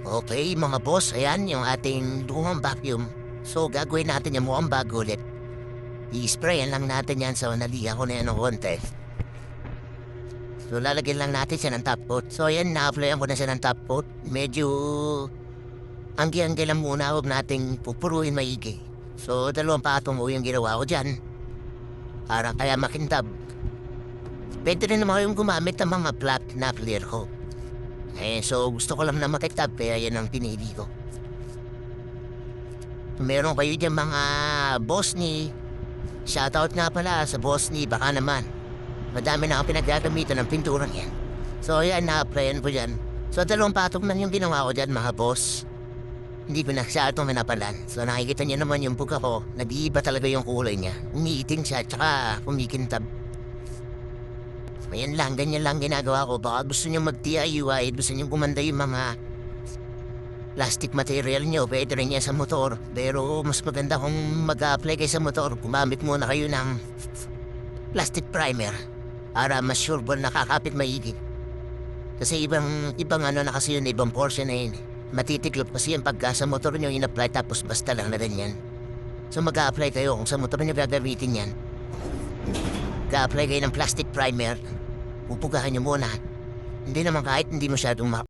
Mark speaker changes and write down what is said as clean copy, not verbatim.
Speaker 1: Okay, mga boss, ayan yung ating lumang vacuum. So, gagawin natin yung mukhang bago ulit. I-sprayan lang natin yan sa naliha ko na yan ng konti. So, lalagyan lang natin siya ng top coat. So, ayan, na-applyan ko na siya ng top coat. Medyo anggi-anggi lang muna, huwag nating pupuruin maigi. So, 2 patong yung ginawa ko dyan. Para kaya makintab. Pwede rin naman kayong gumamit ng mga flat na clear coat. So gusto ko lang na makitab kaya yan ang pinili ko. Meron kayo dyan mga boss ni. Shoutout nga pala sa boss ni, baka naman. Madami na ako pinagagamitan ng pinturang yan. So yan, na-applyan ko dyan. So 2 patong lang yung ginawa ko dyan mga boss. Hindi ko na masyadong minapalan. So nakikita niyo naman yung buka ko, nag-iiba talaga yung kulay niya. Umiiting siya, tsaka kumikintab. Ayan lang, ganyan lang ginagawa ko. Baka gusto nyo mag-DIY, gusto nyo gumanda yung mga plastic material nyo, pwede rin yan sa motor. Pero mas maganda kung mag-apply kayo sa motor, gumamit muna kayo ng plastic primer para mas sure ba nakakapit maigi. Kasi ibang ano na kasi yun, ibang portion na yun. Matitiklop kasi yung pagka sa motor nyo in-apply tapos basta lang na rin yan. So mag-apply kayo kung sa motor nyo gagamitin yan. Mag-apply kayo ng plastic primer. Pupugahan nyo muna. Hindi naman kahit hindi masyadong